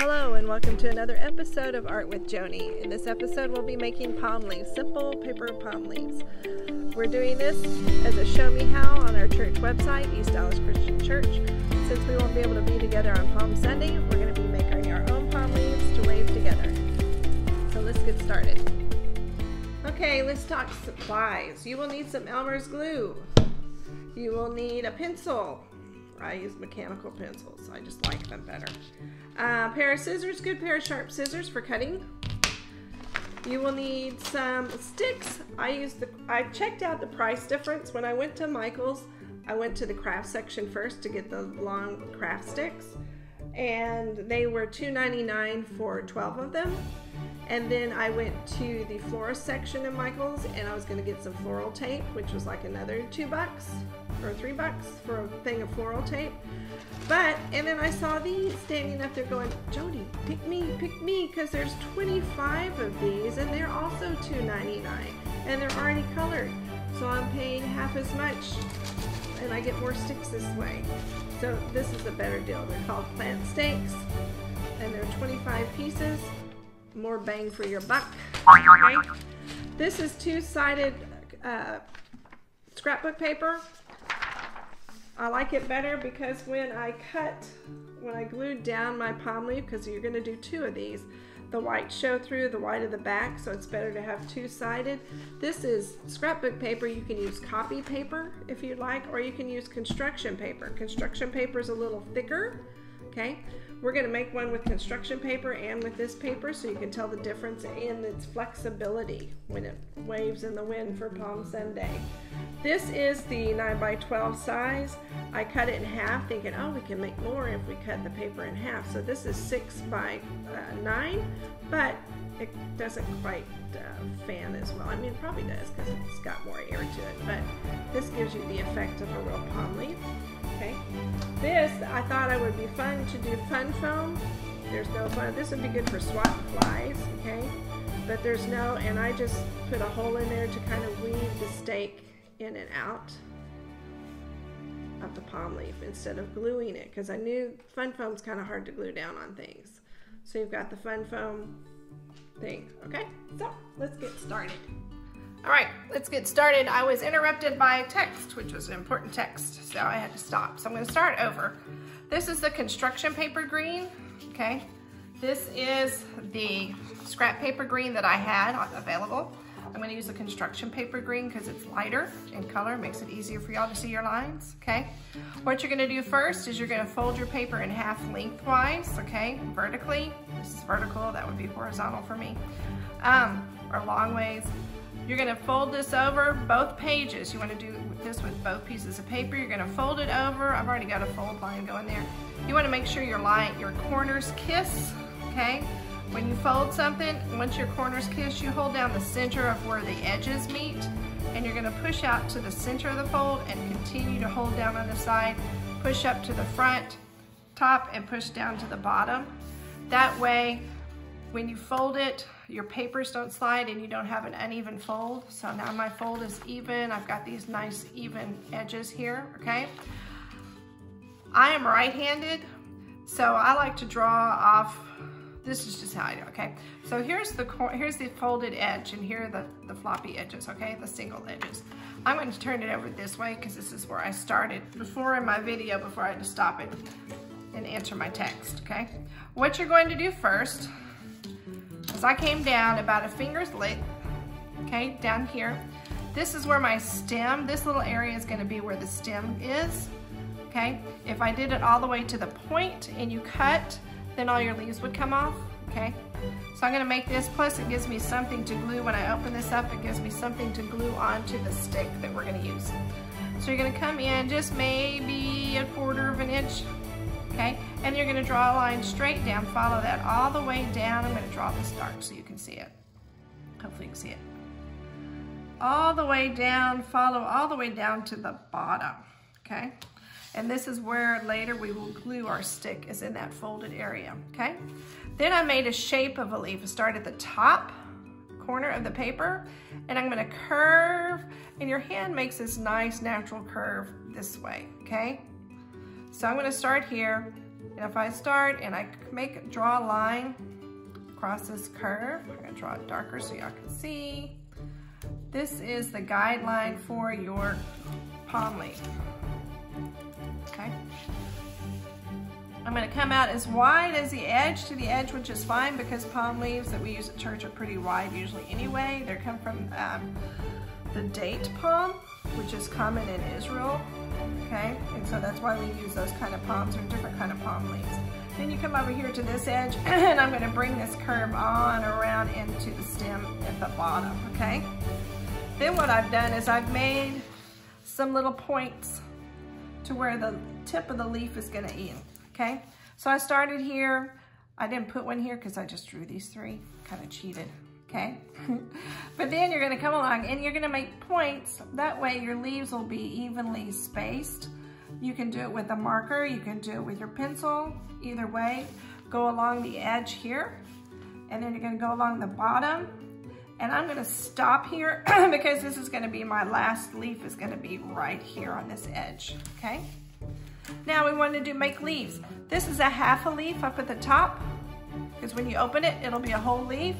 Hello and welcome to another episode of Art with Joni. In this episode we'll be making palm leaves, simple paper palm leaves. We're doing this as a show me how on our church website, East Dallas Christian Church. Since we won't be able to be together on Palm Sunday, we're going to be making our own palm leaves to wave together. So let's get started. Okay, let's talk supplies. You will need some Elmer's glue. You will need a pencil. I use mechanical pencils. I just like them better. A pair of scissors, good pair of sharp scissors for cutting. You will need some sticks. I checked out the price difference. When I went to Michael's, I went to the craft section first to get the long craft sticks. And they were $2.99 for 12 of them. And then I went to the florist section in Michael's and I was going to get some floral tape, which was like another $2 or $3 for a thing of floral tape. And then I saw these standing up there going, Joni, pick me, because there's 25 of these and they're also $2.99 and they're already colored. So I'm paying half as much and I get more sticks this way. So this is a better deal. They're called plant stakes and they're 25 pieces. More bang for your buck. Okay. This is two-sided scrapbook paper. I like it better because when I glued down my palm leaf, because you're going to do two of these, the white show through the white of the back, so it's better to have two-sided. This is scrapbook paper. You can use copy paper if you'd like, or you can use construction paper. Construction paper is a little thicker. Okay. We're going to make one with construction paper and with this paper so you can tell the difference in its flexibility when it waves in the wind for Palm Sunday. This is the 9x12 size. I cut it in half thinking, oh, we can make more if we cut the paper in half. So this is 6x9, but it doesn't quite fan as well. I mean, it probably does because it's got more air to it, but this gives you the effect of a real palm leaf. Okay, this I thought it would be fun to do fun foam. There's no fun. This would be good for swat flies, okay? But there's no, and I just put a hole in there to kind of weave the stake in and out of the palm leaf instead of gluing it, because I knew fun foam's kind of hard to glue down on things. So you've got the fun foam thing, okay? So let's get started. All right, let's get started. I was interrupted by a text, which was an important text, so I had to stop. So I'm gonna start over. This is the construction paper green, okay? This is the scrap paper green that I had available. I'm gonna use the construction paper green because it's lighter in color, makes it easier for y'all to see your lines, okay? What you're gonna do first is you're gonna fold your paper in half lengthwise, okay? Vertically, this is vertical, that would be horizontal for me, or long ways. You're gonna fold this over both pages. You wanna do this with both pieces of paper. You're gonna fold it over. I've already got a fold line going there. You wanna make sure your corners kiss, okay? When you fold something, once your corners kiss, you hold down the center of where the edges meet, and you're gonna push out to the center of the fold and continue to hold down on the side, push up to the front, top, and push down to the bottom. That way, when you fold it, your papers don't slide and you don't have an uneven fold. So now my fold is even. I've got these nice even edges here, okay? I am right-handed, so I like to draw off, this is just how I do, okay? So here's the folded edge and here are the floppy edges, okay? The single edges. I'm going to turn it over this way because this is where I started before in my video before I had to stop it and answer my text, okay? What you're going to do first, I came down about a finger's length, okay, down here. This is where my stem, this little area is gonna be where the stem is, okay? If I did it all the way to the point and you cut, then all your leaves would come off, okay? So I'm gonna make this, plus it gives me something to glue. When I open this up, it gives me something to glue onto the stick that we're gonna use. So you're gonna come in just maybe 1/4 of an inch, okay? And you're gonna draw a line straight down, follow that all the way down. I'm gonna draw this dark so you can see it. Hopefully you can see it. All the way down, follow all the way down to the bottom, okay? And this is where later we will glue our stick, is in that folded area, okay? Then I made a shape of a leaf. I start at the top corner of the paper, and I'm gonna curve, and your hand makes this nice natural curve this way, okay? So I'm gonna start here, And if I start and I draw a line across this curve, I'm gonna draw it darker so y'all can see. This is the guideline for your palm leaf, okay? I'm gonna come out as wide as the edge to the edge, which is fine because palm leaves that we use at church are pretty wide usually anyway. They come from the date palm, which is common in Israel, okay? And so that's why we use those kind of palms or different kind of palm leaves. Then you come over here to this edge and I'm gonna bring this curve on around into the stem at the bottom, okay? Then what I've done is I've made some little points to where the tip of the leaf is gonna end, okay? So I started here. I didn't put one here because I just drew these three, kind of cheated, okay? But then you're gonna come along and you're gonna make points. That way your leaves will be evenly spaced. You can do it with a marker, you can do it with your pencil, either way. Go along the edge here, and then you're gonna go along the bottom, and I'm gonna stop here because this is gonna be my last leaf is gonna be right here on this edge, okay? Now we want to make leaves. This is a half a leaf up at the top, because when you open it, it'll be a whole leaf.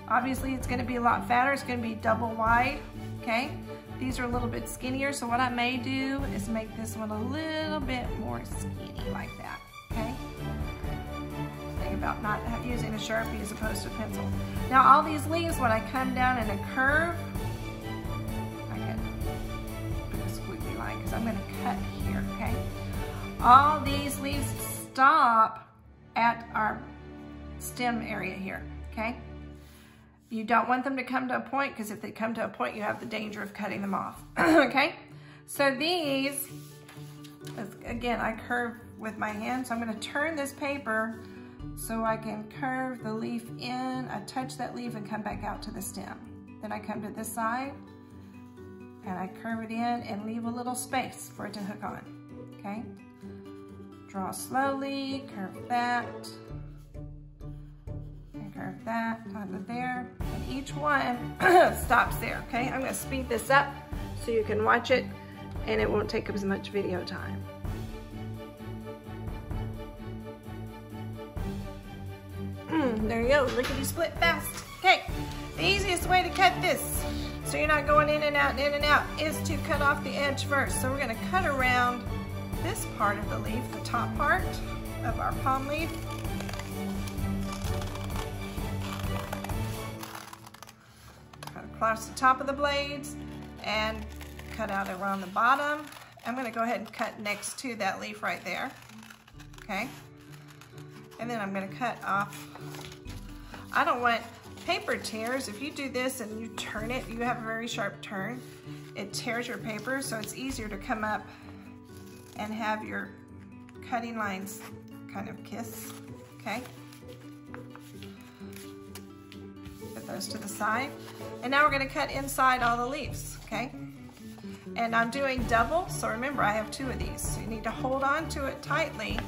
Obviously it's gonna be a lot fatter, it's gonna be double wide, okay? These are a little bit skinnier, so what I may do is make this one a little bit more skinny like that, okay? Think about not using a Sharpie as opposed to a pencil. Now all these leaves, when I come down in a curve, I can put a squiggly line because I'm gonna cut here, okay? All these leaves stop at our stem area here, okay? You don't want them to come to a point because if they come to a point, you have the danger of cutting them off, okay? So these, again, I curve with my hand, so I'm gonna turn this paper so I can curve the leaf in. I touch that leaf and come back out to the stem. Then I come to this side and I curve it in and leave a little space for it to hook on, okay? Draw slowly, curve that, and curve that onto there. And each one stops there, okay? I'm gonna speed this up so you can watch it and it won't take up as much video time. There you go, lickety split fast. Okay, the easiest way to cut this, so you're not going in and out, is to cut off the edge first. So we're gonna cut around this part of the leaf, the top part of our palm leaf. Cut across the top of the blades and cut out around the bottom. I'm gonna go ahead and cut next to that leaf right there, okay? And then I'm gonna cut off. I don't want paper tears. If you do this and you turn it, you have a very sharp turn, it tears your paper, so it's easier to come up and have your cutting lines kind of kiss, okay? Put those to the side. And now we're gonna cut inside all the leaves, okay? And I'm doing double, so remember I have two of these. So you need to hold on to it tightly,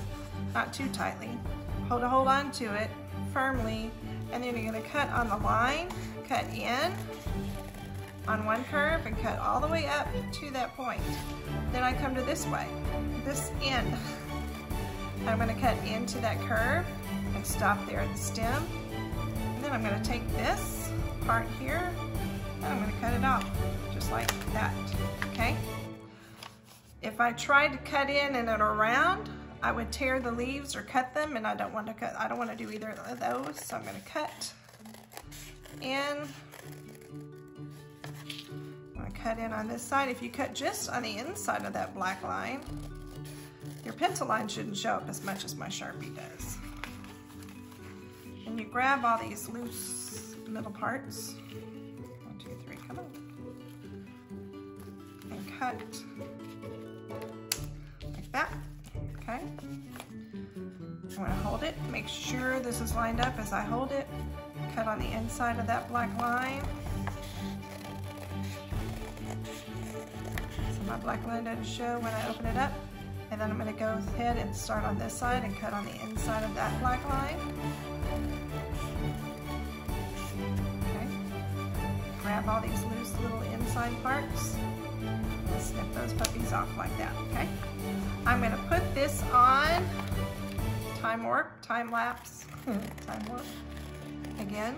not too tightly. Hold on to it firmly, and then you're gonna cut on the line, cut in on one curve and cut all the way up to that point. Then I come to this way, this end. I'm gonna cut into that curve and stop there at the stem. And then I'm gonna take this part here and I'm gonna cut it off, just like that, okay? If I tried to cut in and around, I would tear the leaves or cut them, and I don't want to do either of those, so I'm going to cut in. I'm going to cut in on this side. If you cut just on the inside of that black line, your pencil line shouldn't show up as much as my Sharpie does. And you grab all these loose middle parts. 1, 2, 3, come on. And cut like that. Okay, I'm going to hold it, make sure this is lined up as I hold it, cut on the inside of that black line. So my black line doesn't show when I open it up. And then I'm going to go ahead and start on this side and cut on the inside of that black line. Okay, grab all these loose little inside parts and snip those puppies off like that, okay? I'm gonna put this on time lapse, time warp again,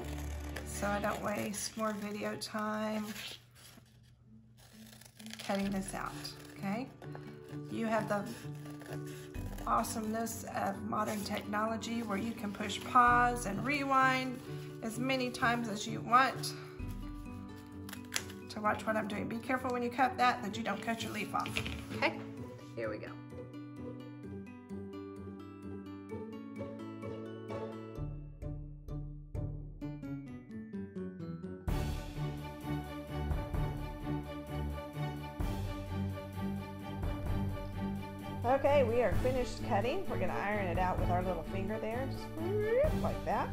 so I don't waste more video time cutting this out, okay? You have the awesomeness of modern technology where you can push pause and rewind as many times as you want to watch what I'm doing. Be careful when you cut that you don't cut your leaf off, okay? Here we go. Okay, we are finished cutting. We're going to iron it out with our little finger there, just like that.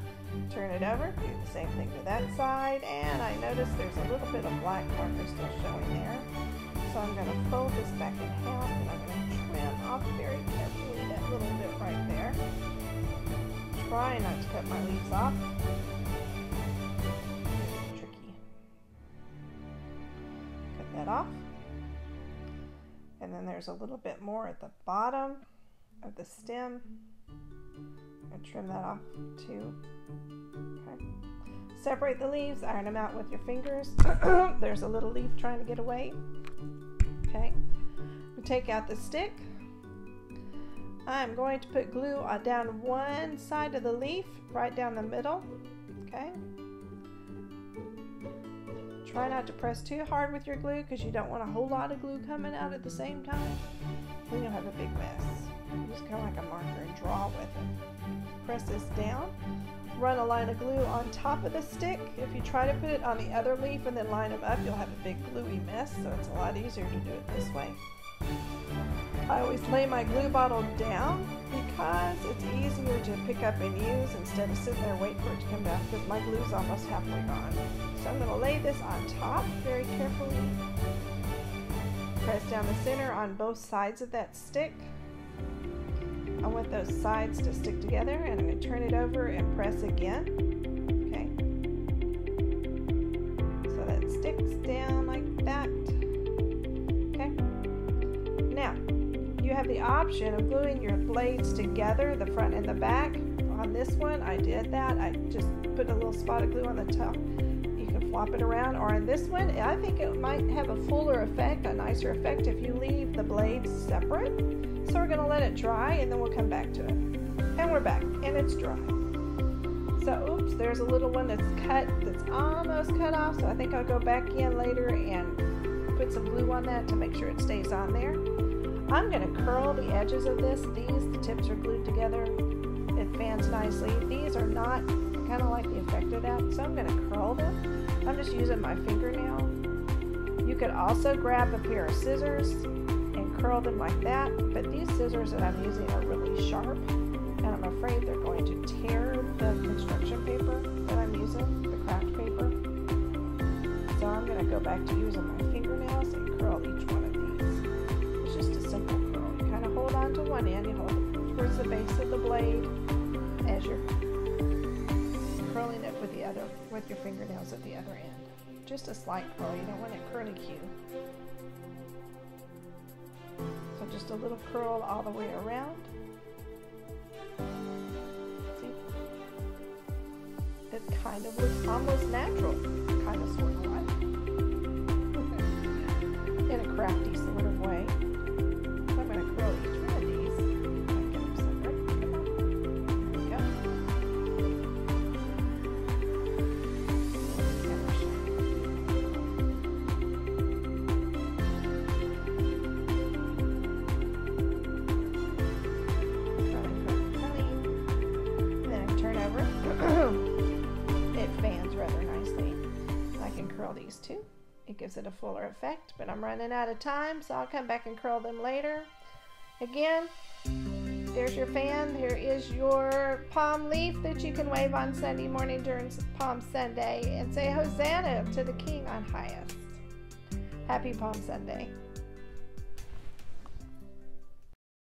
Turn it over, do the same thing to that side, and I notice there's a little bit of black marker still showing there. So I'm going to fold this back in half, and I'm going to trim off very carefully that little bit right there. Try not to cut my leaves off. It's tricky. Cut that off. And then there's a little bit more at the bottom of the stem. And trim that off too. Okay. Separate the leaves, iron them out with your fingers. There's a little leaf trying to get away. Okay. We take out the stick. I'm going to put glue down one side of the leaf, right down the middle. Okay. Try not to press too hard with your glue because you don't want a whole lot of glue coming out at the same time. Then you'll have a big mess. Just kind of like a marker and draw with it. Press this down. Run a line of glue on top of the stick. If you try to put it on the other leaf and then line them up, you'll have a big gluey mess, so it's a lot easier to do it this way. I always lay my glue bottle down because it's easier to pick up and use instead of sitting there waiting for it to come down because my glue's almost halfway gone. So I'm going to lay this on top very carefully. Press down the center on both sides of that stick. I want those sides to stick together, and I'm going to turn it over and press again. Okay. So that sticks down like that. Okay. Now, you have the option of gluing your blades together, the front and the back. On this one, I did that. I just put a little spot of glue on the top. You can flop it around. Or on this one, I think it might have a fuller effect, a nicer effect, if you leave the blades separate. So we're going to let it dry, and then we'll come back to it. And we're back, and it's dry. So, oops, there's a little one that's cut, that's almost cut off. So I think I'll go back in later and put some glue on that to make sure it stays on there. I'm going to curl the edges of this. The tips are glued together. It fans nicely. These are not, I kind of like the effect of that, so I'm going to curl them. I'm just using my fingernail. You could also grab a pair of scissors and curl them like that, but these scissors that I'm using are really sharp, and I'm afraid they're going to tear the construction paper that I'm using, the craft paper. So I'm going to go back to using my fingernails and curl each one of these. It's just a simple curl. You kind of hold on to one end, you hold it towards the base of the blade as you're curling it with your fingernails at the other end. Just a slight curl, you don't want it curlicue. So just a little curl all the way around. See? It kind of looks almost natural, kind of sort of like. In a crafty sort of way. So I'm going to curl each one of these and get them separate. Come on. There we go. Then I turn over. It fans rather nicely. I can curl these too. It gives it a fuller effect, but I'm running out of time, so I'll come back and curl them later. Again, there's your fan. There is your palm leaf that you can wave on Sunday morning during Palm Sunday and say Hosanna to the King on highest. Happy Palm Sunday.